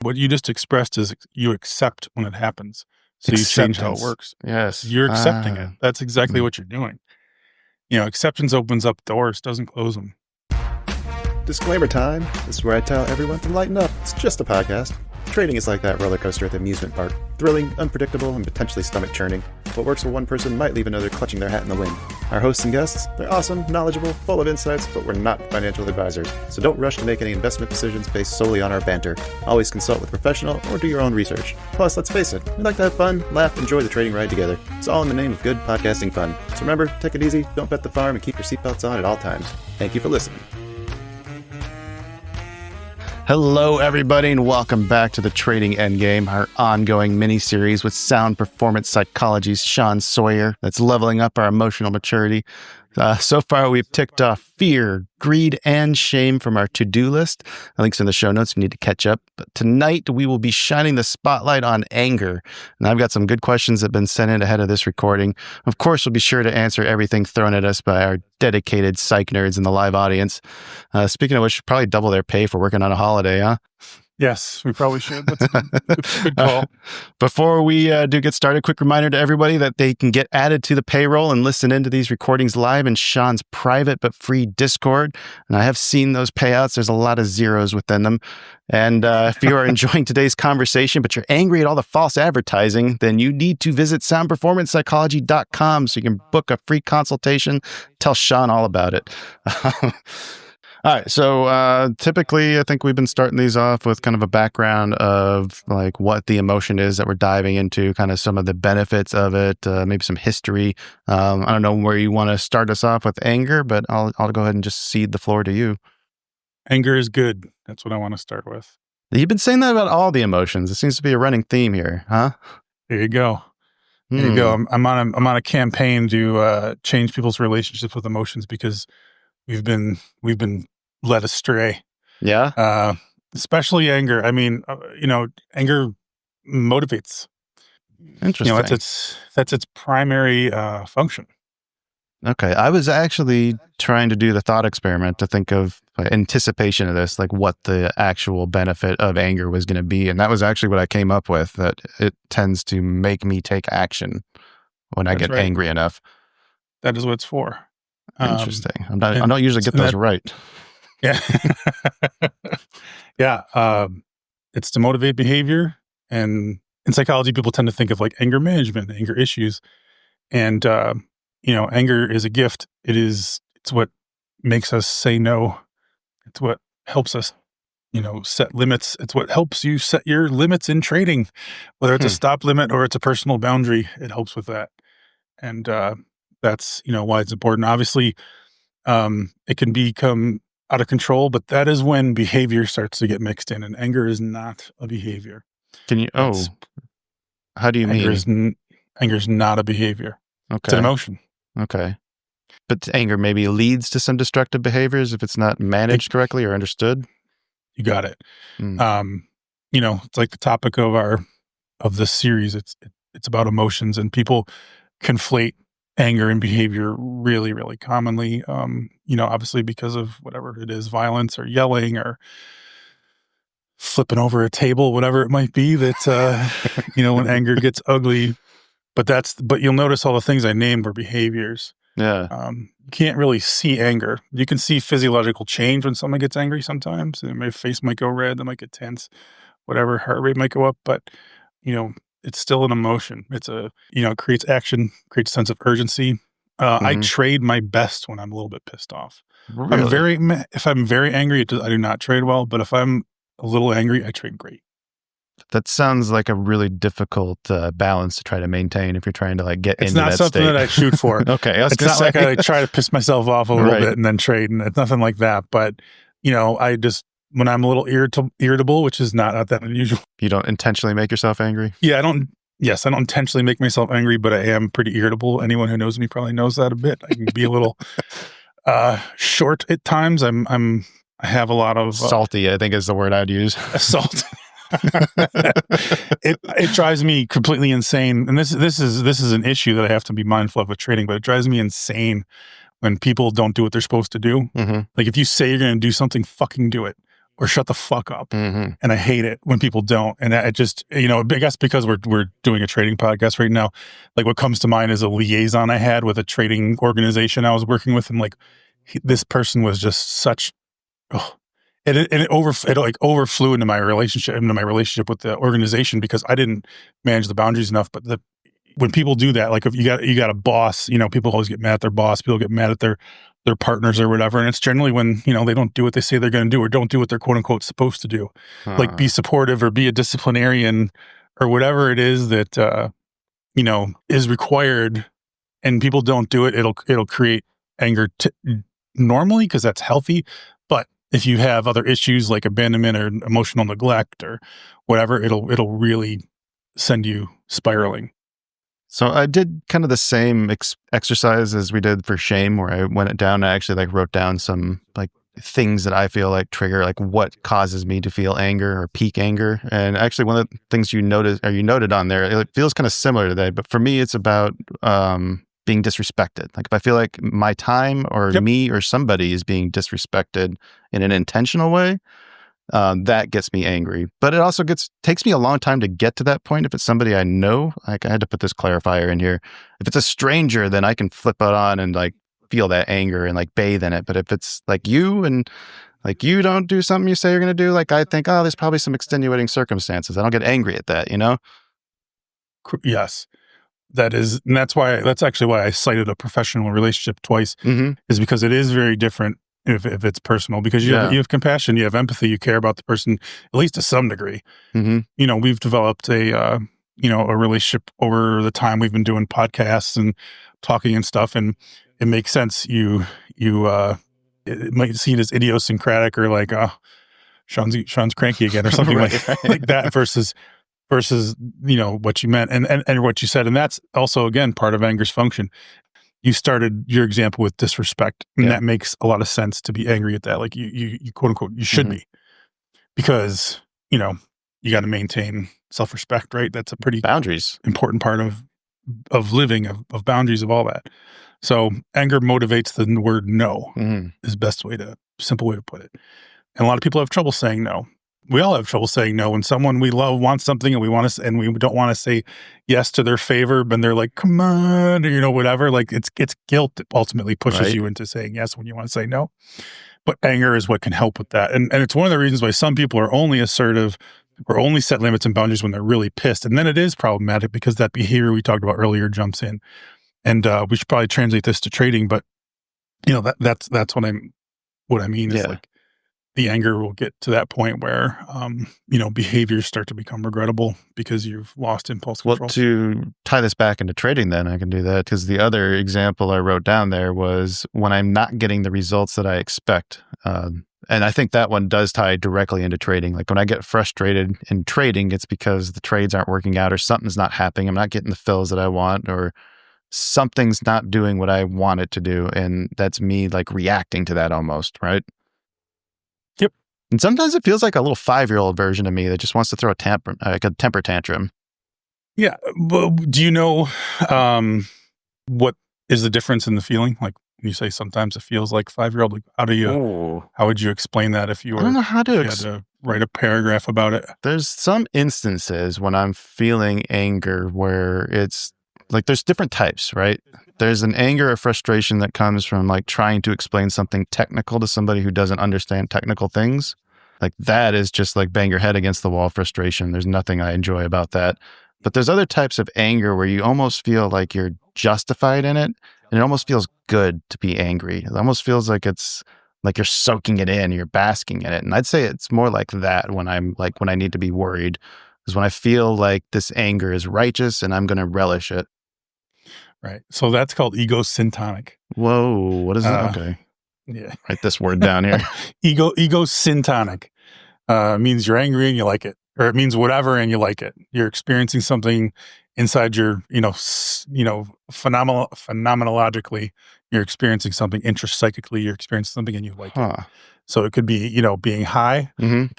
What you just expressed is you accept when it happens. So you change how it works. Yes. You're accepting it. That's exactly what you're doing. Acceptance opens up doors, doesn't close them. Disclaimer time. This is where I tell everyone to lighten up. It's just a podcast. Trading is like that roller coaster at the amusement park. Thrilling, unpredictable, and potentially stomach-churning. What works for one person might leave another clutching their hat in the wind. Our hosts and guests, they're awesome, knowledgeable, full of insights, but we're not financial advisors. So don't rush to make any investment decisions based solely on our banter. Always consult with a professional or do your own research. Plus, let's face it, we like to have fun, laugh, enjoy the trading ride together. It's all in the name of good podcasting fun. So remember, take it easy, don't bet the farm, and keep your seatbelts on at all times. Thank you for listening. Hello, everybody, and welcome back to the Trading Endgame, our ongoing mini-series with sound performance psychology's Sean Sawyer that's leveling up our emotional maturity. So far, we've ticked off fear, greed, and shame from our to-do list. Links in the show notes if you need to catch up. But tonight, we will be shining the spotlight on anger. And I've got some good questions that have been sent in ahead of this recording. Of course, we'll be sure to answer everything thrown at us by our dedicated psych nerds in the live audience. Speaking of which, probably double their pay for working on a holiday, huh? Yes, we probably should. That's a good call. Before we do get started, quick reminder to everybody that they can get added to the payroll and listen into these recordings live in Sean's private but free Discord. And I have seen those payouts. There's a lot of zeros within them. And if you are enjoying today's conversation, but you're angry at all the false advertising, then you need to visit soundperformancepsychology.com so you can book a free consultation. Tell Sean all about it. All right, so typically I think we've been starting these off with kind of a background of like what the emotion is that we're diving into, kind of some of the benefits of it, maybe some history. I don't know where you want to start us off with anger, but I'll go ahead and just cede the floor to you. Anger is good. That's what I want to start with. You've been saying that about all the emotions. It seems to be a running theme here, huh? There you go. There you go. I'm on a campaign to change people's relationships with emotions because we've been led astray. Yeah. Especially anger. I mean, anger motivates. Interesting. That's its primary function. Okay. I was actually trying to do the thought experiment to think of anticipation of this, like what the actual benefit of anger was going to be. And that was actually what I came up with, that it tends to make me take action when I get angry enough. That is what it's for. Interesting. I don't usually get those right. Yeah. Yeah. It's to motivate behavior. And in psychology, people tend to think of like anger management, anger issues. And, anger is a gift. It's what makes us say no. It's what helps us, set limits. It's what helps you set your limits in trading, whether it's a stop limit or it's a personal boundary. It helps with that. And that's, why it's important. Obviously, it can become out of control, but that is when behavior starts to get mixed in, and anger is not a behavior. How do you mean? Anger is not a behavior. Okay. It's an emotion. Okay. But anger maybe leads to some destructive behaviors if it's not managed correctly or understood? You got it. It's like the topic of this series. It's about emotions, and people conflate anger and behavior really, really commonly, obviously because of whatever it is, violence or yelling or flipping over a table, whatever it might be that, when anger gets ugly. But you'll notice all the things I named were behaviors. Yeah. You can't really see anger. You can see physiological change when someone gets angry sometimes. And their face might go red, they might get tense, whatever, heart rate might go up. But, it's still an emotion. It's it creates action, creates a sense of urgency. I trade my best when I'm a little bit pissed off. Really? If I'm very angry, I do not trade well. But if I'm a little angry, I trade great. That sounds like a really difficult balance to try to maintain if you're trying to get into that state. It's not something that I shoot for. Okay. It's not like I try to piss myself off a little bit and then trade, and it's nothing like that. But, I just, when I'm a little irritable, which is not that unusual. You don't intentionally make yourself angry? Yeah, I don't intentionally make myself angry, but I am pretty irritable. Anyone who knows me probably knows that a bit. I can be a little short at times. I have a lot of salty, I think is the word I'd use. Salt. It drives me completely insane. And this is an issue that I have to be mindful of with trading, but it drives me insane when people don't do what they're supposed to do. Mm-hmm. Like if you say you're going to do something, fucking do it. or shut the fuck up. Mm-hmm. And I hate it when people don't. And I just, I guess because we're doing a trading podcast right now, like what comes to mind is a liaison I had with a trading organization I was working with. And like, this person was just such, oh, it like overflew into my relationship with the organization because I didn't manage the boundaries enough. But when people do that, like if you got a boss, people always get mad at their boss, people get mad at their partners or whatever. And it's generally when, they don't do what they say they're going to do or don't do what they're quote unquote supposed to do. Like be supportive or be a disciplinarian or whatever it is that, is required, and people don't do it. It'll create anger normally because that's healthy. But if you have other issues like abandonment or emotional neglect or whatever, it'll really send you spiraling. So I did kind of the same exercise as we did for shame, where I went it down. I actually like wrote down some like things that I feel like trigger, like what causes me to feel anger or peak anger. And actually, one of the things you noted on there, it feels kind of similar to that. But for me, it's about being disrespected. Like if I feel like my time or me or somebody is being disrespected in an intentional way, that gets me angry. But it also takes me a long time to get to that point. If it's somebody I know, like I had to put this clarifier in here. If it's a stranger, then I can flip it on and like feel that anger and like bathe in it. But if it's like you and like you don't do something you say you're going to do, like I think, oh, there's probably some extenuating circumstances. I don't get angry at that, Yes. And that's actually why I cited a professional relationship twice, is because it is very different if it's personal, because you have compassion, you have empathy, you care about the person, at least to some degree. We've developed a relationship over the time we've been doing podcasts and talking and stuff, and it makes sense. You it might see it as idiosyncratic or like, Sean's cranky again or something like that versus what you meant and what you said. And that's also, again, part of anger's function. You started your example with disrespect, and that makes a lot of sense to be angry at that. Like you quote unquote, you should be, because, you got to maintain self-respect, right? That's a pretty important part of living, of boundaries, of all that. So anger motivates the word no is the simple way to put it. And a lot of people have trouble saying no. We all have trouble saying no when someone we love wants something and we don't want to say yes to their favor, but they're like, come on, or, whatever. Like it's guilt that ultimately pushes you into saying yes when you want to say no. But anger is what can help with that. And it's one of the reasons why some people are only assertive or only set limits and boundaries when they're really pissed. And then it is problematic because that behavior we talked about earlier jumps in. And we should probably translate this to trading, but that's what I mean is like, the anger will get to that point where, behaviors start to become regrettable because you've lost impulse control. Well, to tie this back into trading, then I can do that, because the other example I wrote down there was when I'm not getting the results that I expect. And I think that one does tie directly into trading. Like when I get frustrated in trading, it's because the trades aren't working out or something's not happening. I'm not getting the fills that I want, or something's not doing what I want it to do. And that's me like reacting to that almost, right? Yep. And sometimes it feels like a little 5-year-old version of me that just wants to throw a temper tantrum. Yeah. Well, do you know what is the difference in the feeling? Like when you say sometimes it feels like 5-year-old, like how would you explain that if you were, I don't know how to had to write a paragraph about it? There's some instances when I'm feeling anger where it's like there's different types, right? There's an anger or frustration that comes from like trying to explain something technical to somebody who doesn't understand technical things. Like that is just like bang your head against the wall frustration. There's nothing I enjoy about that. But there's other types of anger where you almost feel like you're justified in it. And it almost feels good to be angry. It almost feels like it's like you're soaking it in, you're basking in it. And I'd say it's more like that when I need to be worried, is when I feel like this anger is righteous and I'm going to relish it. Right. So that's called egosyntonic. Whoa, what is that? Okay. Yeah. Write this word down here. Egosyntonic means you're angry and you like it, or it means whatever and you like it. You're experiencing something inside your, phenomenologically, you're experiencing something intrapsychically, you're experiencing something and you like it. So it could be, being high, it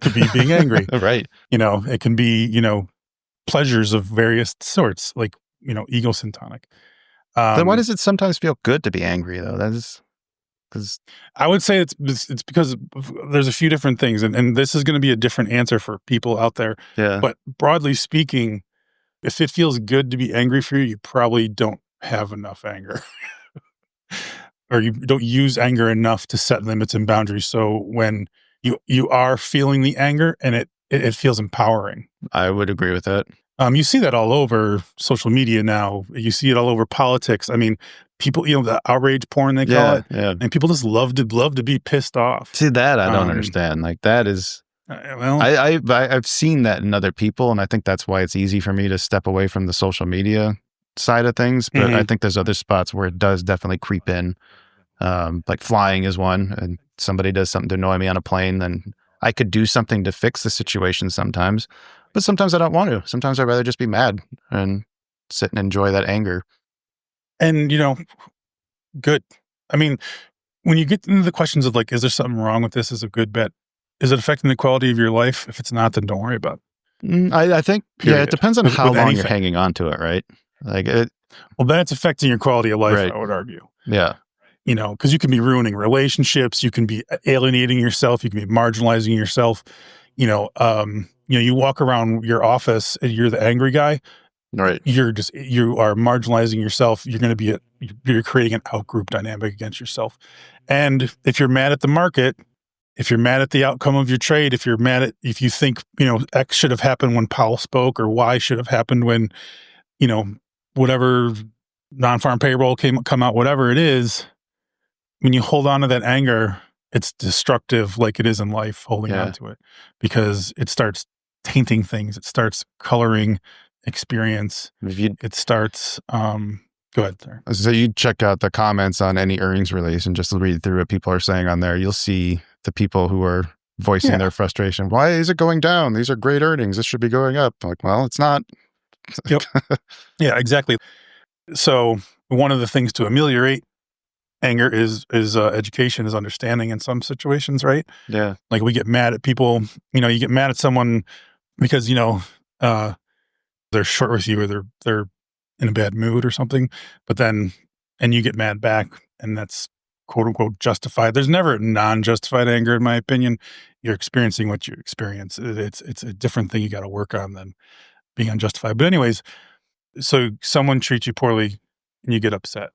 could be being angry. Right. It can be, pleasures of various sorts, like, egosyntonic. Then why does it sometimes feel good to be angry though? Because I would say it's because there's a few different things, and this is going to be a different answer for people out there. yeah, But broadly speaking, if it feels good to be angry for you, you probably don't have enough anger, or you don't use anger enough to set limits and boundaries. So when you are feeling the anger and it feels empowering. I would agree with that. You see that all over social media now. You see it all over politics. I mean, people, the outrage porn they call Yeah, it, yeah. and people just love to be pissed off. See, that I don't Um, understand. Like, that is, Well, I've seen that in other people, and I think that's why it's easy for me to step away from the social media side of things. But I mhm. think there's other spots where it does definitely creep in. Like flying is one, and somebody does something to annoy me on a plane, then I could do something to fix the situation sometimes, but sometimes I don't want to. Sometimes I'd rather just be mad and sit and enjoy that anger. And good. I mean, when you get into the questions of like, is there something wrong with this? Is a good bet? Is it affecting the quality of your life? If it's not, then don't worry about I think, it. yeah, it Period. depends on how With long you're anything. hanging on to it, right? Like, Well, then it's affecting your quality of life. right. I would argue. Yeah. Because you can be ruining relationships, you can be alienating yourself, you can be marginalizing yourself. You walk around your office and you're the angry guy. Right. You are marginalizing yourself. You're going to be you're creating an outgroup dynamic against yourself. And if you're mad at the market, if you're mad at the outcome of your trade, if you think X should have happened when Powell spoke, or Y should have happened when you know whatever non-farm payroll come out, whatever it is. When you hold on to that anger, it's destructive, like it is in life, holding on Yeah. to it, because it starts tainting things. It starts coloring experience. If you, It starts, go ahead, sir. so you check out the comments on any earnings release and just read through what people are saying on there, you'll see the people who are voicing Yeah. their frustration. Why is it going down? These are great earnings. This should be going up. Like, well, it's not. Yep. Yeah, exactly. So one of the things to ameliorate anger is education, is understanding in some situations, right? Yeah. Like we get mad at people, you get mad at someone because, they're short with you, or they're in a bad mood or something, and you get mad back, and that's quote unquote justified. There's never non-justified anger, in my opinion. You're experiencing what you experience. It's a different thing you got to work on than being unjustified. But anyways, so someone treats you poorly and you get upset.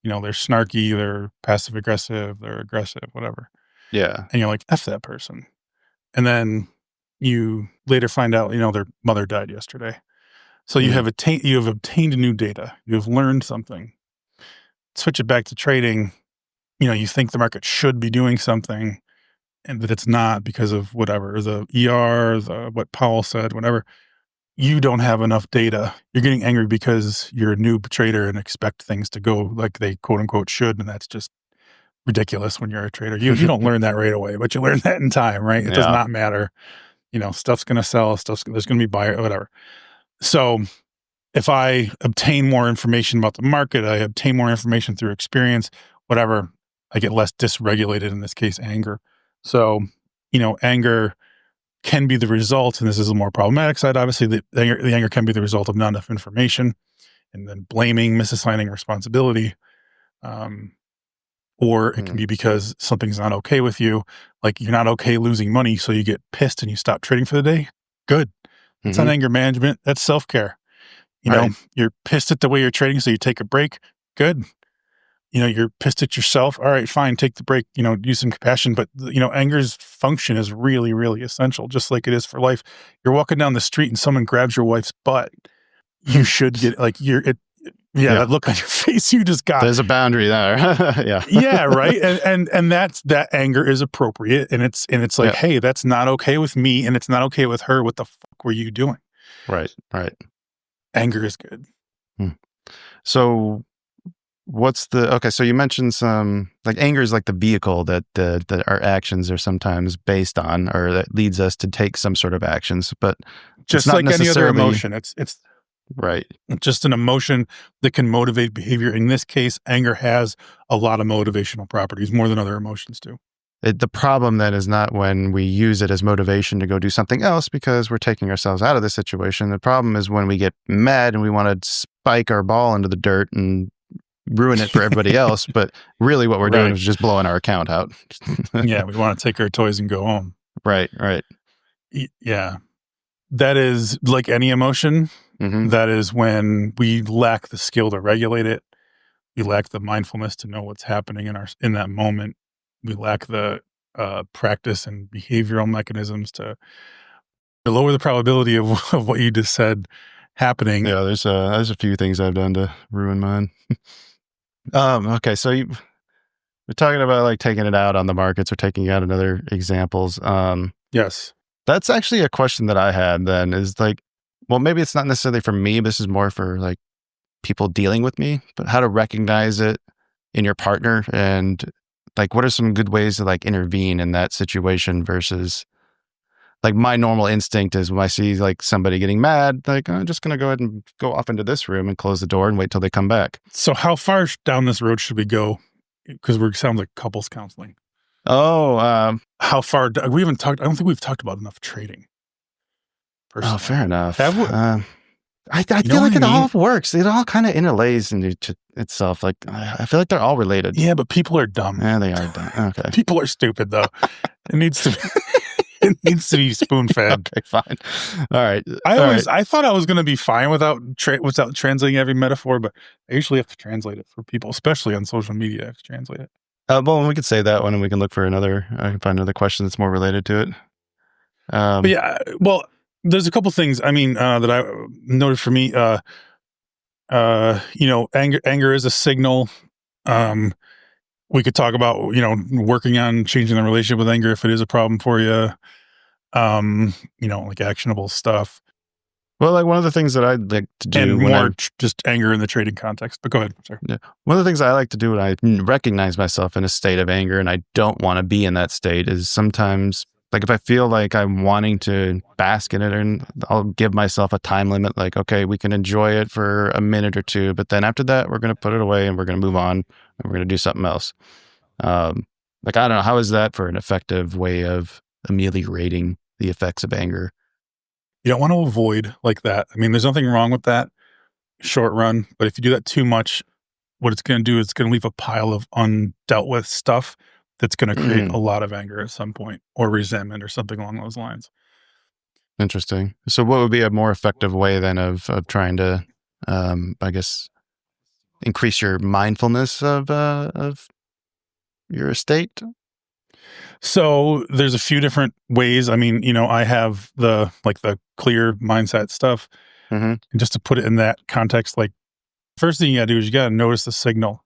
They're snarky, they're passive aggressive, they're aggressive, whatever. Yeah. And you're like, F that person. And then you later find out, their mother died yesterday. So you have obtained new data. You have learned something. Switch it back to trading. You think the market should be doing something, and that it's not because of whatever, the what Powell said, whatever. You don't have enough data. You're getting angry because you're a noob trader and expect things to go like they quote unquote should, and that's just ridiculous when you're a trader. You don't learn that right away, but you learn that in time, right? It does Yeah. not matter. Stuff's going to sell, there's going to be buyer, whatever. So if I obtain more information about the market, I obtain more information through experience, whatever, I get less dysregulated, in this case, anger. So, anger can be the result, and this is a more problematic side, obviously, the anger can be the result of not enough information, and then blaming, misassigning responsibility. Or it can be because something's not okay with you. Like you're not okay losing money, so you get pissed and you stop trading for the day. Good. That's not anger management. That's self-care. Right. You're pissed at the way you're trading, so you take a break. Good. You're pissed at yourself. All right, fine. Take the break, use some compassion. But, anger's function is really, really essential, just like it is for life. You're walking down the street and someone grabs your wife's butt. You should get that look on your face you just got. There's a boundary there. Yeah. Yeah, right. And that anger is appropriate. And it's like, hey, that's not okay with me, and it's not okay with her. What the fuck were you doing? Right. Anger is good. So so you mentioned some, like, anger is like the vehicle that our actions are sometimes based on, or that leads us to take some sort of actions, but Just not like any other necessarily emotion. It's right. just an emotion that can motivate behavior. In this case, anger has a lot of motivational properties, more than other emotions do. The problem then is not when we use it as motivation to go do something else because we're taking ourselves out of the situation. The problem is when we get mad and we want to spike our ball into the dirt and ruin it for everybody else. But really what we're doing Right. is just blowing our account out. Yeah, we want to take our toys and go home. Right. Yeah. That is like any emotion. Mm-hmm. That is when we lack the skill to regulate it. We lack the mindfulness to know what's happening in that moment. We lack the practice and behavioral mechanisms to lower the probability of, of what you just said happening. Yeah, there's a few things I've done to ruin mine. Okay, so we're talking about like taking it out on the markets or taking out another examples. Yes. That's actually a question that I had then is like, well, maybe it's not necessarily for me. This is more for like people dealing with me, but how to recognize it in your partner and like, what are some good ways to like intervene in that situation versus like my normal instinct is when I see like somebody getting mad, like I'm just going to go ahead and go off into this room and close the door and wait till they come back. So how far down this road should we go? Because we sound like couples counseling. Oh, How far? We haven't talked. I don't think we've talked about enough trading. Personally. oh, fair enough. Have we? I feel like it all works. It all kind of interlays into itself. Like I feel like they're all related. Yeah, but people are dumb. Yeah, they are dumb. Okay. People are stupid though. It needs to be. It needs to be spoon fed. Okay, fine. All right. I thought I was going to be fine without translating every metaphor, but I usually have to translate it for people, especially on social media. I have to translate it. Well, we could say that one, and we can look for another. I can find another question that's more related to it. But yeah, well, there's a couple things. I mean, that I noted for me. Anger is a signal. We could talk about working on changing the relationship with anger if it is a problem for you. Like actionable stuff. Well, like one of the things that I'd like to do And when more just anger in the trading context. But go ahead. Sorry. Yeah. One of the things I like to do when I recognize myself in a state of anger and I don't want to be in that state is sometimes, like if I feel like I'm wanting to bask in it, and I'll give myself a time limit, like, okay, we can enjoy it for a minute or two, but then after that, we're going to put it away and we're going to move on and we're going to do something else. Like, I don't know, how is that for an effective way of ameliorating the effects of anger? You don't want to avoid like that. I mean, there's nothing wrong with that short run, but if you do that too much, what it's going to do is it's going to leave a pile of undealt with stuff that's going to create a lot of anger at some point, or resentment or something along those lines. Interesting. So what would be a more effective way then of trying to, I guess, increase your mindfulness of your state? So there's a few different ways. I mean, I have the clear mindset stuff. Mm-hmm. And just to put it in that context, like first thing you got to do is you got to notice the signal.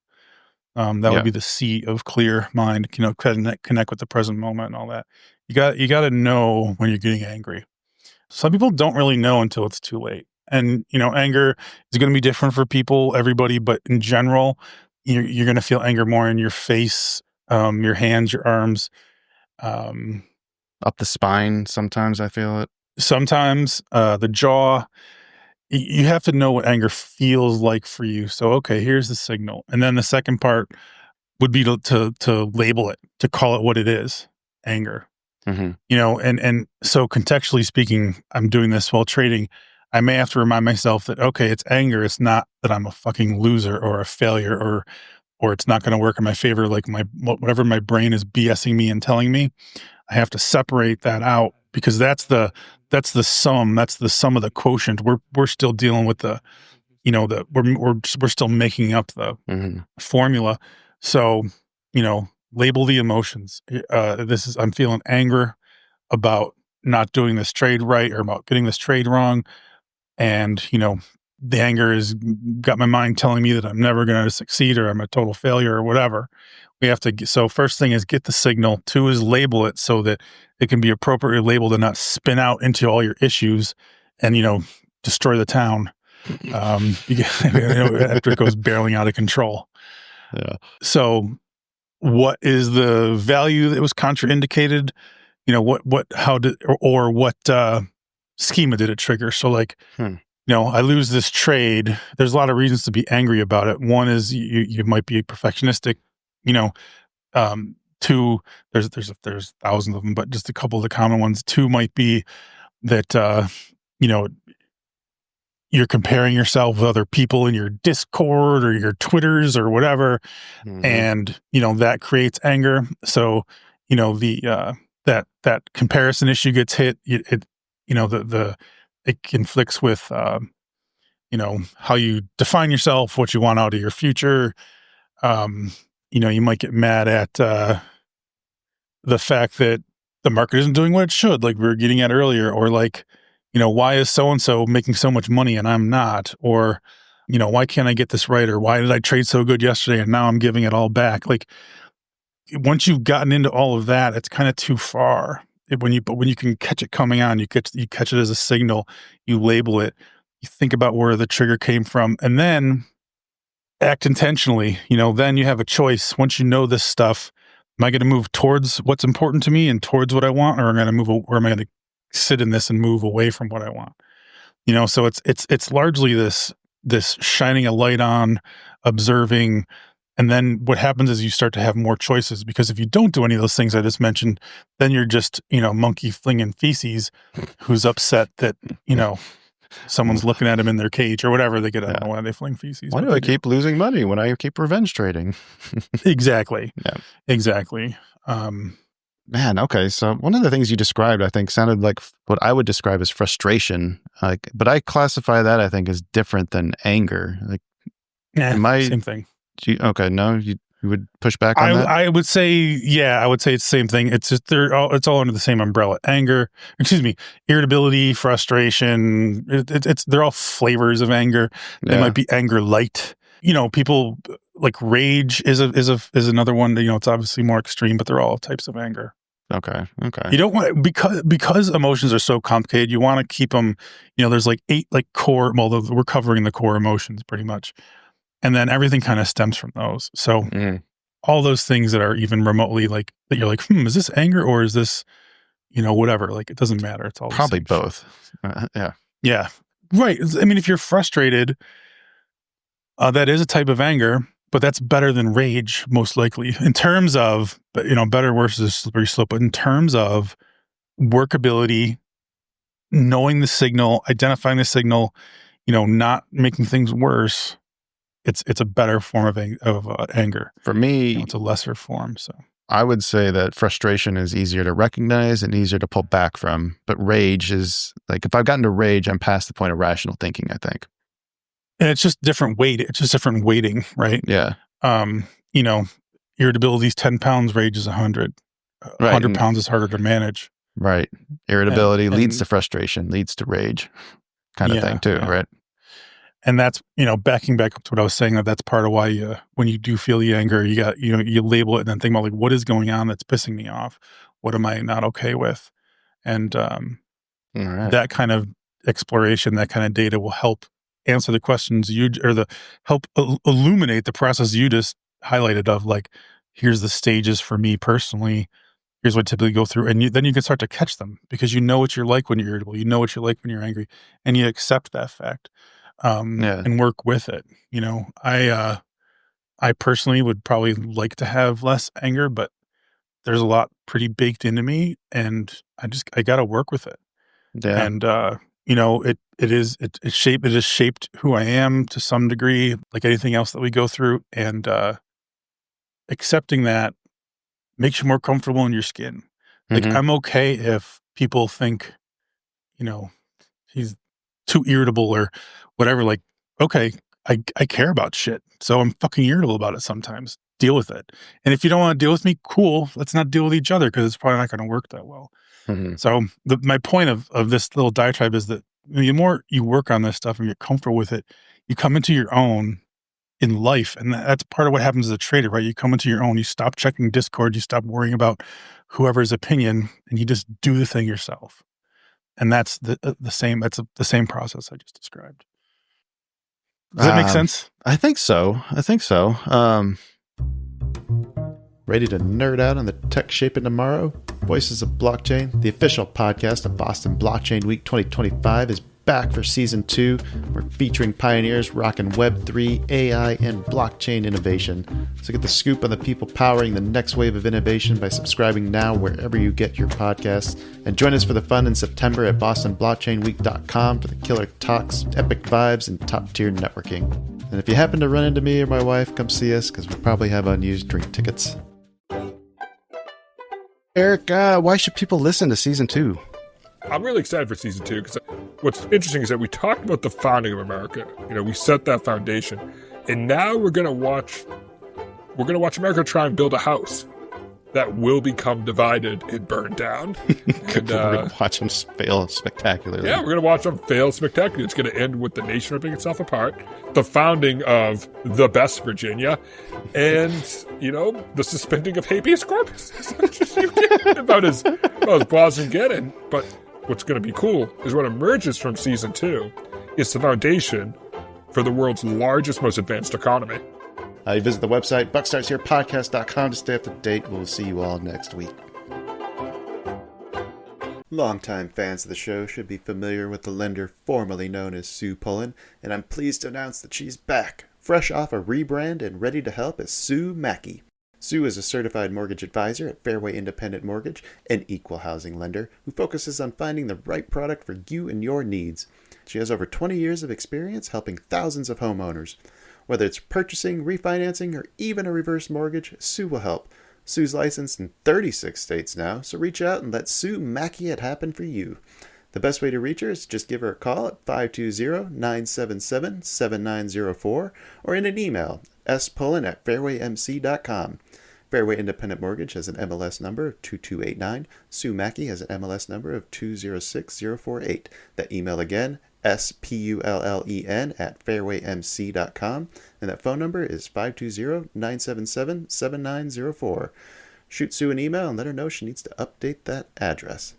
That would be the C of clear mind, connect with the present moment and all that. You got to know when you're getting angry. Some people don't really know until it's too late. And, anger is going to be different for people, everybody, but in general, you're going to feel anger more in your face, your hands, your arms, up the spine. Sometimes I feel it. Sometimes the jaw. You have to know what anger feels like for you. So, okay, here's the signal. And then the second part would be to label it, to call it what it is, anger. Mm-hmm. And so contextually speaking, I'm doing this while trading. I may have to remind myself that, okay, it's anger. It's not that I'm a fucking loser or a failure or it's not going to work in my favor. Like whatever my brain is BSing me and telling me, I have to separate that out because that's the sum. That's the sum of the quotient. We're still dealing with we're still making up the formula. So, label the emotions. I'm feeling anger about not doing this trade right or about getting this trade wrong. And, the anger has got my mind telling me that I'm never going to succeed or I'm a total failure or whatever. We have to, so first thing is get the signal. Two is label it so that it can be appropriately labeled and not spin out into all your issues and, destroy the town after it goes barreling out of control. Yeah. So what is the value that was contraindicated? What schema did it trigger? So like, I lose this trade. There's a lot of reasons to be angry about it. One is you might be perfectionistic, two, there's thousands of them, but just a couple of the common ones. Two might be that, you're comparing yourself with other people in your Discord or your Twitters or whatever, and that creates anger. So that comparison issue gets hit. It conflicts with how you define yourself, what you want out of your future. You might get mad at the fact that the market isn't doing what it should, like we were getting at earlier, or like, why is so-and-so making so much money and I'm not? Or, why can't I get this right? Or why did I trade so good yesterday and now I'm giving it all back? Like, once you've gotten into all of that, it's kind of too far. But when you can catch it coming on, you catch it as a signal, you label it, you think about where the trigger came from, and then act intentionally. Then you have a choice. Once you know this stuff, am I going to move towards what's important to me and towards what I want, or am I going to sit in this and move away from what I want? So it's largely this shining a light on, observing, and then what happens is you start to have more choices, because if you don't do any of those things I just mentioned, then you're just monkey flinging feces, who's upset that someone's looking at him in their cage or whatever. They get, I don't know why they fling feces. Why do I keep losing money when I keep revenge trading? Exactly. Yeah. Exactly. Man, okay. So one of the things you described, I think, sounded like what I would describe as frustration. But I classify that, I think, as different than anger. Like, same thing. No, you would push back on that? I would say, I would say it's the same thing. It's just it's all under the same umbrella. Irritability, frustration. They're all flavors of anger. They might be anger light. People like rage is another one. It's obviously more extreme, but they're all types of anger. Okay. You don't want, because emotions are so complicated, you want to keep them. There's like 8 like core. Well, we're covering the core emotions pretty much. And then everything kind of stems from those. So all those things that are even remotely like that, you're like, is this anger or is this, whatever? Like, it doesn't matter. It's all probably both. Yeah. Yeah. Right. I mean, if you're frustrated, that is a type of anger, but that's better than rage, most likely, in terms of, better, worse is a slippery slope. But in terms of workability, knowing the signal, identifying the signal, not making things worse. It's a better form of anger. For me, it's a lesser form. So I would say that frustration is easier to recognize and easier to pull back from. But rage is like, if I've gotten to rage, I'm past the point of rational thinking, I think. And it's just different weight. It's just different weighting, right? Yeah. Irritability is 10 pounds, rage is 100. 100 pounds is harder to manage. Right. Irritability leads to frustration, leads to rage kind of thing too, right? And that's, backing back up to what I was saying, that's part of why when you do feel the anger, you label it and then think about like, what is going on that's pissing me off? What am I not okay with? And that kind of exploration, that kind of data will help answer the questions help illuminate the process you just highlighted of like, here's the stages for me personally. Here's what I typically go through. And then you can start to catch them because you know what you're like when you're irritable. You know what you're like when you're angry, and you accept that fact. And work with it. I personally would probably like to have less anger, but there's a lot pretty baked into me, and I got to work with it. Yeah. And it has shaped who I am to some degree, like anything else that we go through, and accepting that makes you more comfortable in your skin. Like, I'm okay if people think, he's too irritable or whatever. Like, okay, I care about shit, so I'm fucking irritable about it sometimes. Deal with it. And if you don't want to deal with me, cool, let's not deal with each other, because it's probably not going to work that well. So my point of this little diatribe is that the more you work on this stuff and you're comfortable with it, you come into your own in life. And that's part of what happens as a trader, right? You come into your own, you stop checking Discord, you stop worrying about whoever's opinion, and you just do the thing yourself. And that's the same. That's the same process I just described. Does that make sense? I think so. Ready to nerd out on the tech shaping tomorrow? Voices of Blockchain, the official podcast of Boston Blockchain Week 2025, is back for season 2. We're featuring pioneers rocking Web3, AI, and blockchain innovation. So get the scoop on the people powering the next wave of innovation by subscribing now wherever you get your podcasts. And join us for the fun in September at bostonblockchainweek.com for the killer talks, epic vibes, and top-tier networking. And if you happen to run into me or my wife, come see us because we probably have unused drink tickets. Eric, why should people listen to season 2? I'm really excited for season 2 because what's interesting is that we talked about the founding of America. We set that foundation, and now we're going to watch America try and build a house that will become divided and burned down. And, we're going to watch them fail spectacularly. Yeah, we're going to watch them fail spectacularly. It's going to end with the nation ripping itself apart, the founding of the best Virginia, and, the suspending of habeas corpus. about as broad as you get in. But what's going to be cool is what emerges from season 2 is the foundation for the world's largest, most advanced economy. You visit the website, buckstartsherepodcast.com to stay up to date. We'll see you all next week. Longtime fans of the show should be familiar with the lender formerly known as Sue Pullen, and I'm pleased to announce that she's back, fresh off a rebrand and ready to help as Sue Mackey. Sue is a certified mortgage advisor at Fairway Independent Mortgage, an equal housing lender who focuses on finding the right product for you and your needs. She has over 20 years of experience helping thousands of homeowners. Whether it's purchasing, refinancing, or even a reverse mortgage, Sue will help. Sue's licensed in 36 states now, so reach out and let Sue Mackey it happen for you. The best way to reach her is just give her a call at 520-977-7904 or in an email, spullen@fairwaymc.com. Fairway Independent Mortgage has an MLS number of 2289. Sue Mackey has an MLS number of 206048. That email again, spullen@fairwaymc.com, and that phone number is 520-977-7904. Shoot Sue an email and let her know she needs to update that address.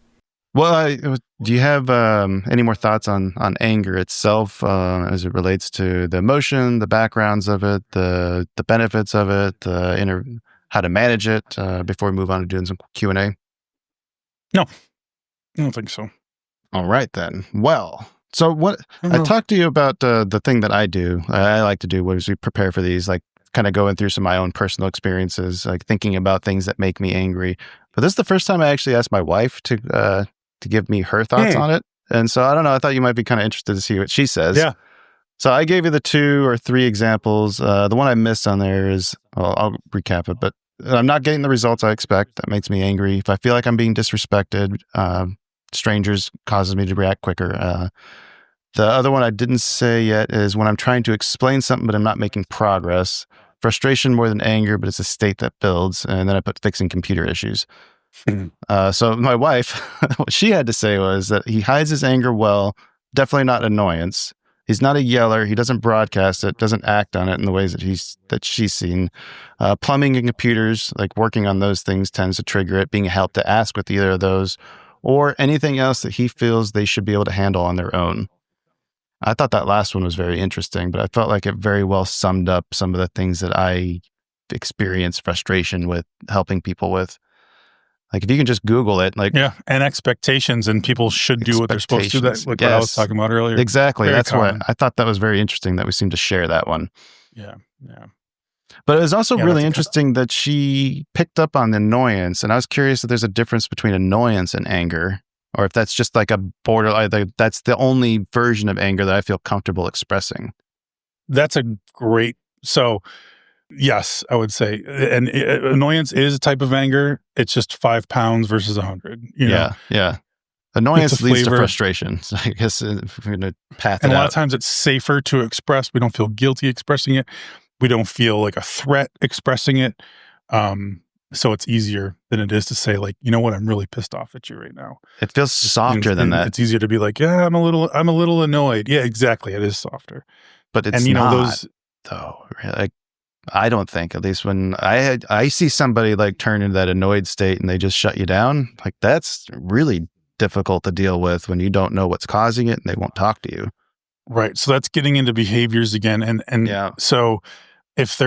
Well, do you have any more thoughts on anger itself as it relates to the emotion, the backgrounds of it, the benefits of it, how to manage it before we move on to doing some Q&A? No, I don't think so. All right, then. Well, so what I talked to you about the thing that I do, I like to do when we prepare for these, like kind of going through some of my own personal experiences, like thinking about things that make me angry. But this is the first time I actually asked my wife to give me her thoughts on it. And so I don't know, I thought you might be kind of interested to see what she says. Yeah. So I gave you the 2 or 3 examples. The one I missed on there is, I'll recap it, but I'm not getting the results I expect. That makes me angry. If I feel like I'm being disrespected, strangers causes me to react quicker. The other one I didn't say yet is when I'm trying to explain something, but I'm not making progress. Frustration more than anger, but it's a state that builds. And then I put fixing computer issues. So my wife, what she had to say was that he hides his anger well, definitely not annoyance. He's not a yeller. He doesn't broadcast it, doesn't act on it in the ways that she's seen. Plumbing and computers, like working on those things tends to trigger it, being helped to ask with either of those, or anything else that he feels they should be able to handle on their own. I thought that last one was very interesting, but I felt like it very well summed up some of the things that I experience frustration with helping people with. Like if you can just Google it, like and expectations, and people should do what they're supposed to do. That, like what I was talking about earlier. Exactly. Very That's common. why I thought that was very interesting that we seem to share that one. Yeah. But it was also really interesting that she picked up on the annoyance, and I was curious if there's a difference between annoyance and anger, or if that's just like a borderline. That's the only version of anger that I feel comfortable expressing. That's a great. So. Yes, I would say, and annoyance is a type of anger. It's just 5 pounds versus 100. Yeah. Annoyance leads to frustration. So I guess if we're going to path and it a lot out. of times it's safer to express. We don't feel guilty expressing it. We don't feel like a threat expressing it. So it's easier than it is to say, like, you know what, I'm really pissed off at you right now. It feels softer than that. It's easier to be like, yeah, I'm a little annoyed. Yeah, exactly. It is softer, but it's not. Though, like. I don't think, at least when I see somebody like turn into that annoyed state and they just shut you down, like that's really difficult to deal with when you don't know what's causing it and they won't talk to you. Right. So that's getting into behaviors again. And so if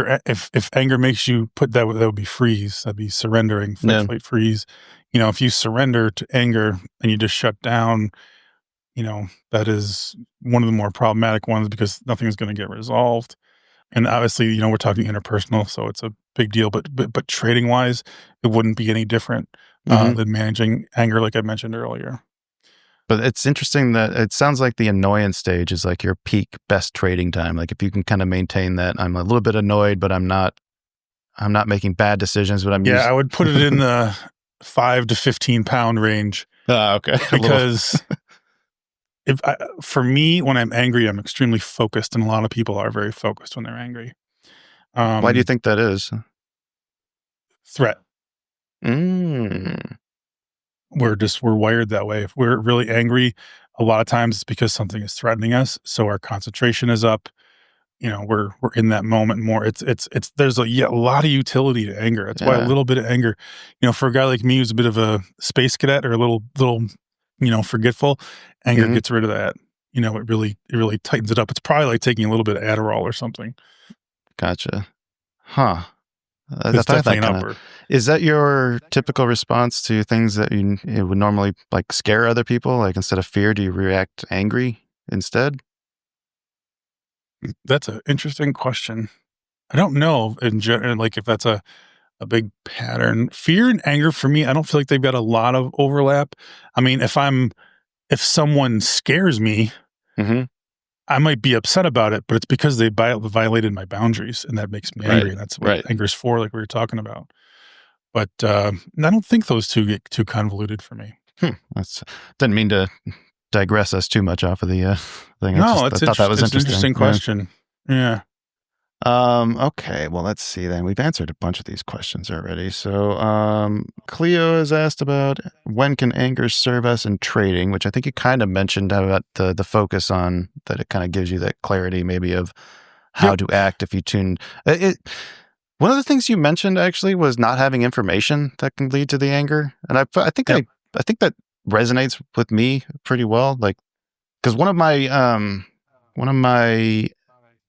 anger makes you put that would be freeze. That'd be surrendering, fight, freeze. If you surrender to anger and you just shut down, that is one of the more problematic ones because nothing is going to get resolved. And obviously, we're talking interpersonal, so it's a big deal. But trading wise, it wouldn't be any different Mhm. than managing anger, like I mentioned earlier. But it's interesting that it sounds like the annoyance stage is like your peak best trading time. Like if you can kind of maintain that, I'm a little bit annoyed, but I'm not making bad decisions, but I'm Yeah, using. I would put it in the 5 to 15 pound range Okay. because for me, when I'm angry, I'm extremely focused, and a lot of people are very focused when they're angry. Why do you think that is? Threat. Mm. We're wired that way. If we're really angry, a lot of times it's because something is threatening us. So our concentration is up. We're in that moment more. It's there's a lot of utility to anger. That's why a Yeah. little bit of anger, for a guy like me who's a bit of a space cadet or a little forgetful, anger Mhm. gets rid of that. It really tightens it up. It's probably like taking a little bit of Adderall or something. Gotcha. Huh. I It's thought definitely that an kind of. upper. Is that your typical response to things that you would normally like scare other people? Like instead of fear, do you react angry instead? That's an interesting question. I don't know in general, like if that's a big pattern. Fear and anger for me, I don't feel like they've got a lot of overlap. I mean, if someone scares me, Mm-hmm. I might be upset about it, but it's because they violated my boundaries, and that makes me Right. angry. And that's what Right. anger's for, like we were talking about. But I don't think those two get too convoluted for me. That's didn't mean to digress us too much off of the thing. No, I thought that was it's an interesting. interesting Yeah. question. Yeah. Okay, well, let's see then. We've answered a bunch of these questions already. So, Cleo has asked about when can anger serve us in trading, which I think you kind of mentioned about the focus on that it kind of gives you that clarity maybe of how Yep. to act if you tune it. One of the things you mentioned actually was not having information that can lead to the anger. And Yep. I think that resonates with me pretty well. Like, because one of my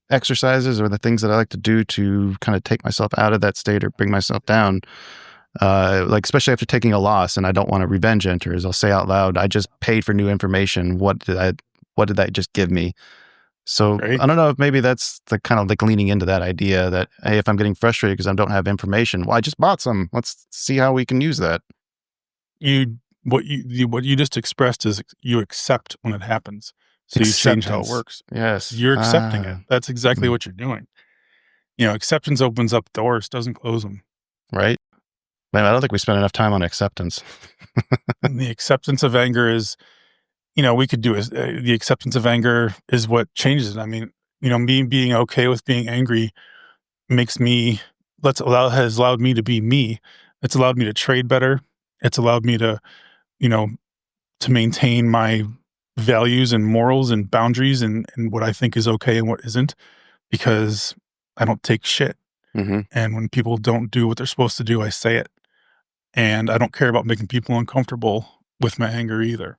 exercises or the things that I like to do to kind of take myself out of that state or bring myself down, like especially after taking a loss and I don't want to revenge enter, is I'll say out loud, I just paid for new information. What did that just give me? So Right. I don't know if maybe that's the kind of like leaning into that idea that, hey, if I'm getting frustrated because I don't have information, well, I just bought some. Let's see how we can use that. What you just expressed is you accept when it happens. So you change how it Acceptance. works. Yes. You're accepting it. That's exactly Mm, what you're doing. Acceptance opens up doors, doesn't close them. right. Man, I don't think we spent enough time on acceptance. And the acceptance of anger is, we could do is the acceptance of anger is what changes it. I mean, me being okay with being angry makes me has allowed me to be me. It's allowed me to trade better. It's allowed me to, you know, to maintain my values and morals and boundaries and what I think is okay and what isn't, because I don't take shit. Hmm. And when people don't do what they're supposed to do, I say it. And I don't care about making people uncomfortable with my anger either.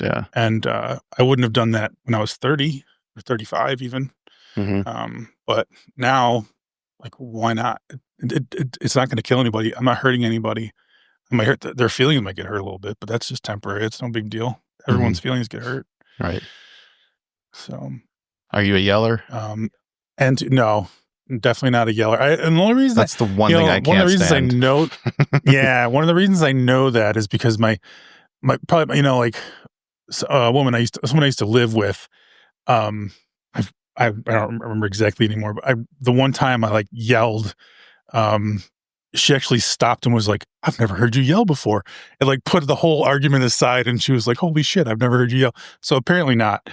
Yeah. And I wouldn't have done that when I was 30 or 35 even. Hmm. But now, like, why not? It's not going to kill anybody. I'm not hurting anybody. I might hurt their feelings might get hurt a little bit, but that's just temporary. It's no big deal. Hmm. Everyone's feelings get hurt. Right. So, Are you a yeller? and no, definitely not a yeller. And the only reason That's the one thing I one of can't the reasons I stand. know, yeah, one of the reasons I know that is because my probably, like a woman someone I used to live with, um, I don't remember exactly anymore, but the one time I like yelled, um, she actually stopped and was like, "I've never heard you yell before," and like put the whole argument aside, and she was like, "Holy shit, I've never heard you yell." So apparently not.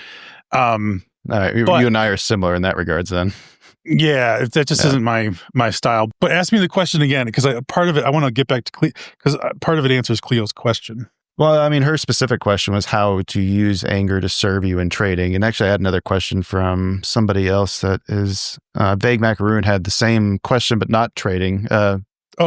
Um, All right, you but and I are similar in that regards. Then, yeah, that just yeah. isn't my style. But ask me the question again, because part of it I want to get back to Cleo, because part of it answers Cleo's question. Well, I mean, her specific question was how to use anger to serve you in trading. And actually, I had another question from somebody else that is Vague Macaroon had the same question, but not trading. Oh,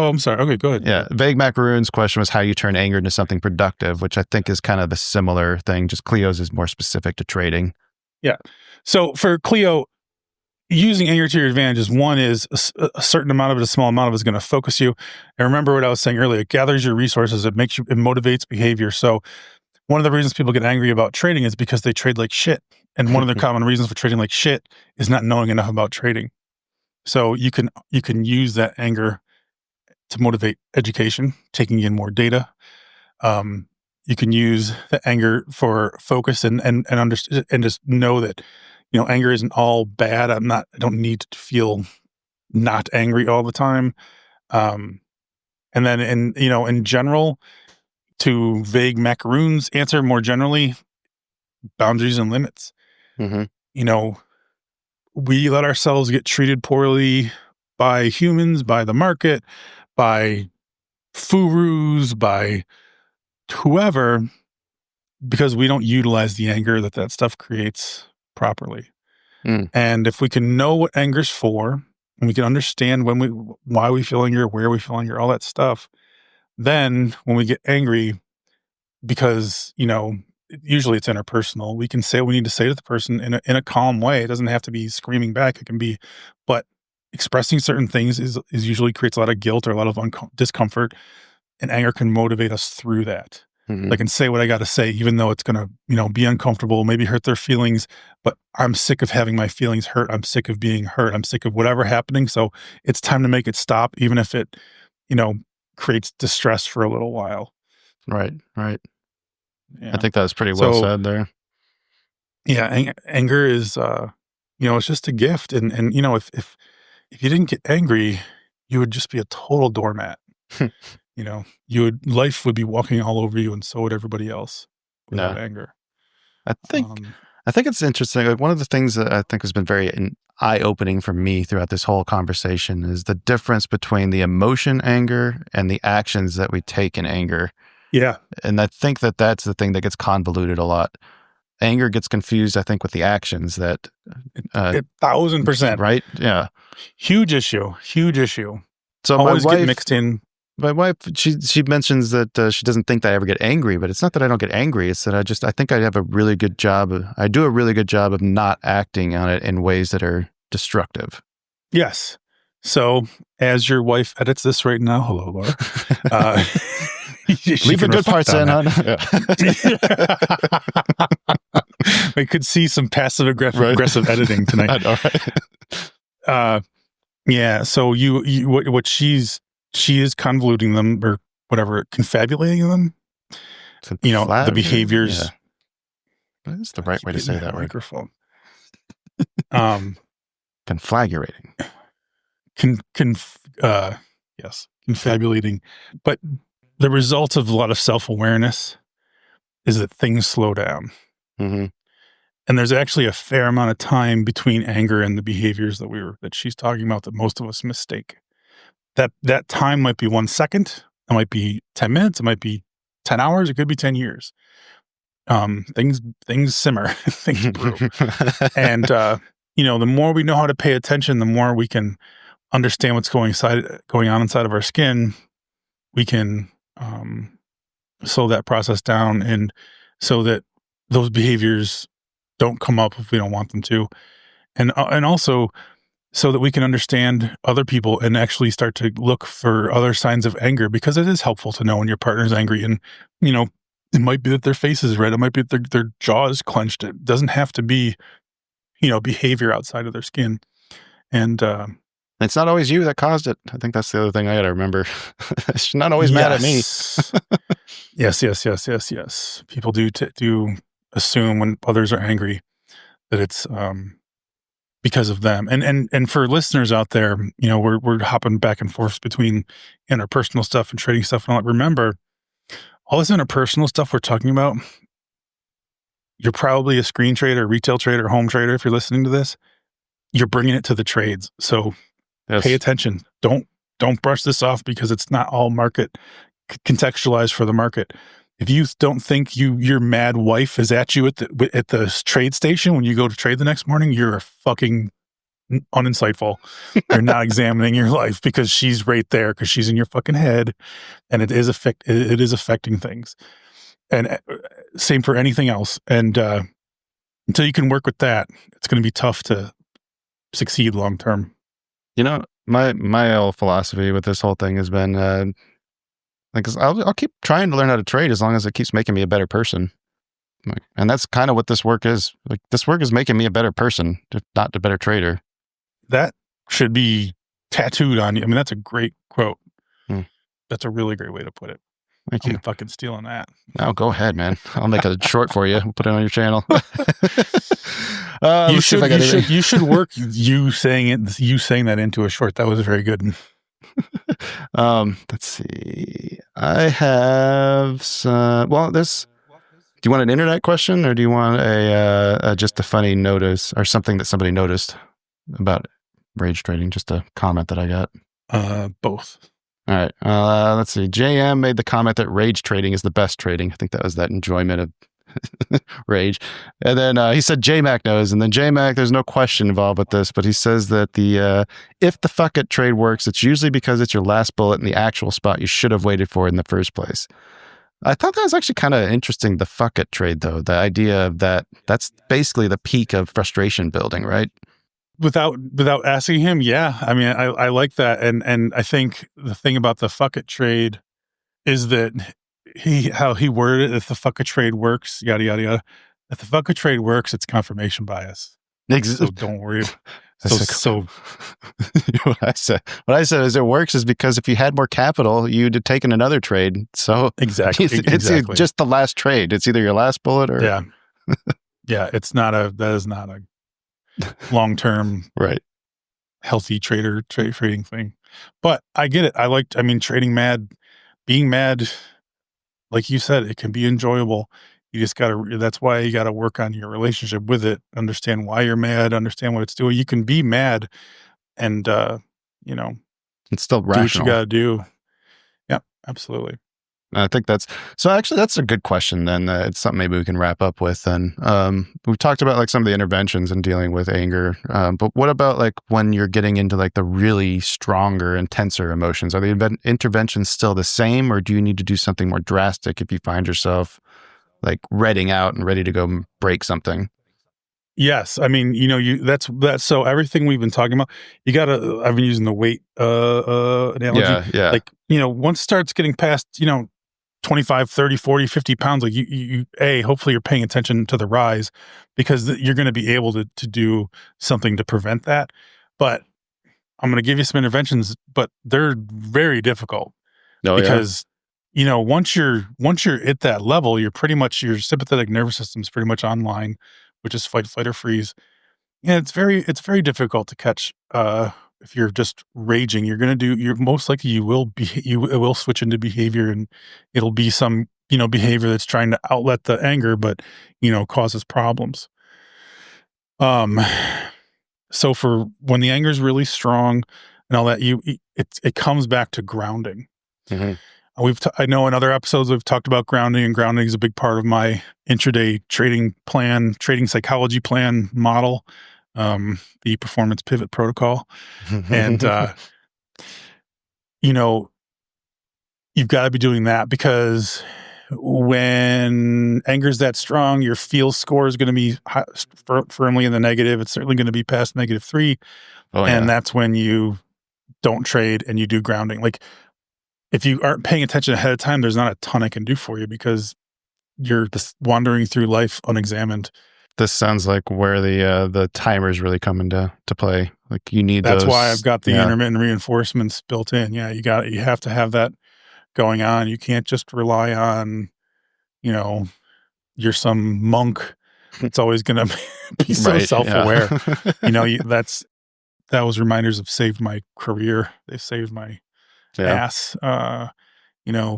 I'm sorry. Okay, go ahead. Yeah, Vague Macaroon's question was how you turn anger into something productive, which I think is kind of a similar thing. Just Cleo's is more specific to trading. Yeah. So for Cleo, using anger to your advantage is one is a certain amount of it, a small amount of it is going to focus you. And remember what I was saying earlier, it gathers your resources. It motivates behavior. So one of the reasons people get angry about trading is because they trade like shit. And one of the common reasons for trading like shit is not knowing enough about trading. So you can use that anger to motivate education, taking in more data. You can use the anger for focus and understand and just know that, anger isn't all bad. I don't need to feel not angry all the time. And then in general, to vague macaroons answer more generally, boundaries and limits. Mm-hmm. We let ourselves get treated poorly by humans, by the market, by furus, by whoever, because we don't utilize the anger that stuff creates properly. Mm. And if we can know what anger's for, and we can understand why we feel anger, where we feel anger, all that stuff, then when we get angry, because usually it's interpersonal, we can say what we need to say to the person in a calm way. It doesn't have to be screaming back. It can be, but expressing certain things is usually creates a lot of guilt or a lot of discomfort, and anger can motivate us through that. Mm-hmm. I can say what I got to say, even though it's going to, be uncomfortable, maybe hurt their feelings, but I'm sick of having my feelings hurt. I'm sick of being hurt. I'm sick of whatever happening. So it's time to make it stop, even if it, creates distress for a little while. Right. Yeah. I think that was pretty well said there. Yeah. Anger is, it's just a gift. And if you didn't get angry, you would just be a total doormat. Life would be walking all over you, and so would everybody else without anger. I think it's interesting. Like, one of the things that I think has been very eye-opening for me throughout this whole conversation is the difference between the emotion anger and the actions that we take in anger. Yeah. And I think that that's the thing that gets convoluted a lot. Anger gets confused, I think, with the actions that 1,000%. Right? Yeah. Huge issue. So always my wife get mixed in. My wife, she mentions that she doesn't think that I ever get angry, but it's not that I don't get angry. It's that I think I have a really good job. I do a really good job of not acting on it in ways that are destructive. Yes. So as your wife edits this right now, hello, Laura. Leave the good parts in, hon. Yeah. We could see some passive aggressive editing tonight. I know, right? Yeah. So what she is convoluting them or whatever, confabulating them. The behaviors. Yeah. That is the right way to say that word. Microphone. Conflagrating. Yes, confabulating. But the result of a lot of self-awareness is that things slow down. Mm-hmm. And there's actually a fair amount of time between anger and the behaviors that she's talking about that most of us mistake. That time might be 1 second. It might be 10 minutes. It might be 10 hours. It could be 10 years. Things simmer, things brew. And, the more we know how to pay attention, the more we can understand what's going on inside of our skin. We can slow that process down, and so that those behaviors don't come up if we don't want them to. And also so that we can understand other people and actually start to look for other signs of anger, because it is helpful to know when your partner's angry. And, it might be that their face is red. It might be that their jaw is clenched. It doesn't have to be, behavior outside of their skin. And it's not always you that caused it. I think that's the other thing I got to remember. She's not always mad at me. Yes. People do assume when others are angry that it's because of them. And for listeners out there, we're hopping back and forth between interpersonal stuff and trading stuff and all that. Remember, all this interpersonal stuff we're talking about, you're probably a screen trader, retail trader, home trader. If you're listening to this, you're bringing it to the trades. So pay attention. Don't brush this off, because it's not all market contextualized for the market. If you don't think your mad wife is at you at the trade station when you go to trade the next morning, you're fucking uninsightful. You're not examining your life, because she's right there, because she's in your fucking head, and it is affecting things. And same for anything else. And until you can work with that, it's going to be tough to succeed long term. My whole philosophy with this whole thing has been Like, 'cause I'll keep trying to learn how to trade as long as it keeps making me a better person. Like, and that's kind of what this work is. Like, this work is making me a better person, not a better trader. That should be tattooed on you. I mean, that's a great quote. Hmm. That's a really great way to put it. Thank I'm you. fucking stealing that. No, go ahead, man. I'll make a short for you. We'll put it on your channel. You Let's see if I got anything. you should work you saying that into a short. That was very good. Let's see. I have some. Well, this. Do you want an internet question, or do you want a just a funny notice or something that somebody noticed about rage trading? Just a comment that I got. Both. All right. Let's see. JM made the comment that rage trading is the best trading. I think that was that enjoyment of rage. And then he said JMac knows. And then JMac, there's no question involved with this, but he says that if the fuck it trade works, it's usually because it's your last bullet in the actual spot you should have waited for in the first place. I thought that was actually kind of interesting, the fuck it trade, though. The idea of that's basically the peak of frustration building, right? Without asking him, yeah. I mean, I like that. And I think the thing about the fuck it trade is that how he worded it, if the fuck it trade works, yada, yada, yada. If the fuck it trade works, it's confirmation bias. So don't worry. So what I said is it works is because if you had more capital, you'd have taken another trade. So exactly. It's just the last trade. It's either your last bullet or yeah. Yeah. That is not a long-term right. Healthy trading thing. But I get it. Trading mad, being mad, like you said, it can be enjoyable. You just that's why you gotta work on your relationship with it, understand why you're mad, understand what it's doing. You can be mad and it's still do what rational. you gotta do. Yeah, absolutely. I think that's a good question. Then it's something maybe we can wrap up with. And we've talked about like some of the interventions in dealing with anger, but what about like when you're getting into like the really stronger, intenser emotions? Are the interventions still the same, or do you need to do something more drastic if you find yourself like redding out and ready to go break something? Yes, I mean, that's so everything we've been talking about, I've been using the weight analogy. Yeah. Like, once it starts getting past, 25, 30, 40, 50 pounds, like hopefully you're paying attention to the rise, because you're going to be able to do something to prevent that. But I'm going to give you some interventions, but they're very difficult because, once you're at that level, you're pretty much, your sympathetic nervous system is pretty much online, which is fight, flight, or freeze. Yeah, it's very difficult to catch. If you're just raging, you're most likely you will switch into behavior, and it'll be some, behavior that's trying to outlet the anger, but, causes problems. So for when the anger is really strong and all that, it comes back to grounding. Mm-hmm. I know in other episodes we've talked about grounding, and grounding is a big part of my intraday trading psychology plan model, the performance pivot protocol. And, you've got to be doing that, because when anger is that strong, your feel score is going to be firmly in the negative. It's certainly going to be past -3. And that's when you don't trade and you do grounding. Like, if you aren't paying attention ahead of time, there's not a ton I can do for you, because you're just wandering through life unexamined. This sounds like where the timers really come into play. Like you need That's those, why I've got the intermittent reinforcements built in. Yeah, you have to have that going on. You can't just rely on, you're some monk. It's always going to be so right, self-aware. Yeah. Those reminders have saved my career. They've saved my ass.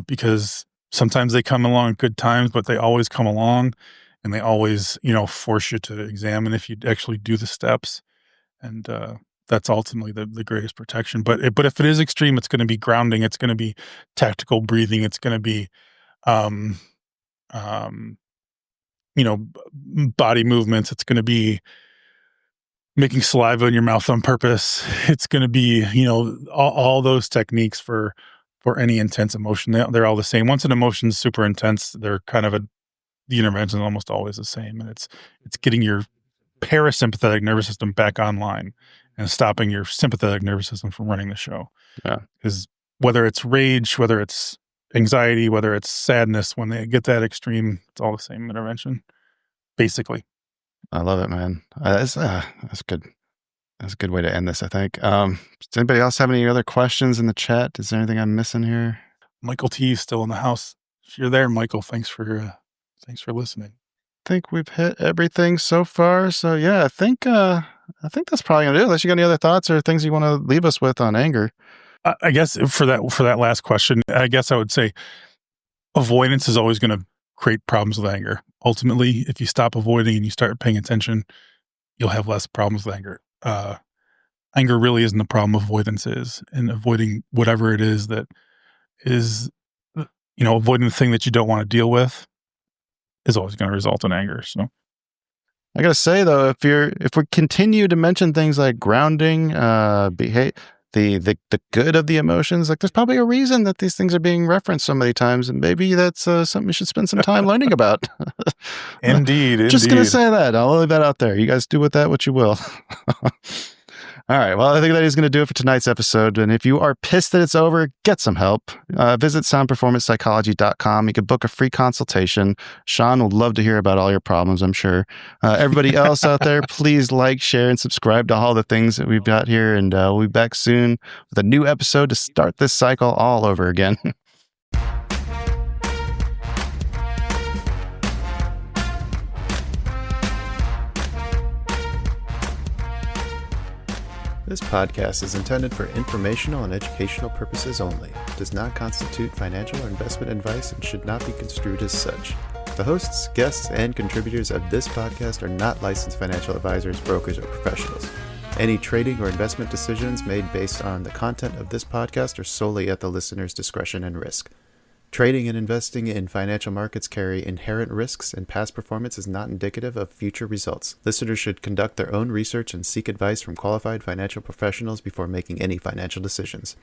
Because sometimes they come along at good times, but they always come along, and they always, force you to examine if you actually do the steps. And that's ultimately the greatest protection. But if it is extreme, it's going to be grounding. It's going to be tactical breathing. It's going to be, body movements. It's going to be making saliva in your mouth on purpose. It's going to be, all those techniques for any intense emotion. They're all the same. Once an emotion is super intense, they're kind of the intervention is almost always the same. And it's getting your parasympathetic nervous system back online and stopping your sympathetic nervous system from running the show. Yeah. Because whether it's rage, whether it's anxiety, whether it's sadness, when they get that extreme, it's all the same intervention, basically. I love it, man. That's good. That's a good way to end this, I think. Does anybody else have any other questions in the chat? Is there anything I'm missing here? Michael T is still in the house. If you're there, Michael, thanks for listening. I think we've hit everything so far. So yeah, I think that's probably gonna do it. Unless you got any other thoughts or things you want to leave us with on anger. I guess for that last question, I guess I would say avoidance is always going to create problems with anger. Ultimately, if you stop avoiding and you start paying attention, you'll have less problems with anger. Anger really isn't the problem. Avoidance is, and avoiding whatever it is that is, avoiding the thing that you don't want to deal with is always going to result in anger. So I gotta say though, if we continue to mention things like grounding, behave, the good of the emotions, like there's probably a reason that these things are being referenced so many times, and maybe that's something we should spend some time learning about. Indeed. Just gonna say that. I'll leave that out there. You guys do with that what you will. All right. Well, I think that is going to do it for tonight's episode. And if you are pissed that it's over, get some help. Visit soundperformancepsychology.com. You can book a free consultation. Sean would love to hear about all your problems, I'm sure. Everybody else out there, please like, share, and subscribe to all the things that we've got here. And we'll be back soon with a new episode to start this cycle all over again. This podcast is intended for informational and educational purposes only. It does not constitute financial or investment advice and should not be construed as such. The hosts, guests, and contributors of this podcast are not licensed financial advisors, brokers, or professionals. Any trading or investment decisions made based on the content of this podcast are solely at the listener's discretion and risk. Trading and investing in financial markets carry inherent risks, and past performance is not indicative of future results. Listeners should conduct their own research and seek advice from qualified financial professionals before making any financial decisions.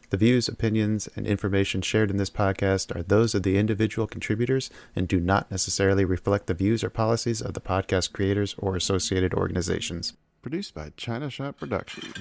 The views, opinions, and information shared in this podcast are those of the individual contributors and do not necessarily reflect the views or policies of the podcast creators or associated organizations. Produced by China Shop Productions.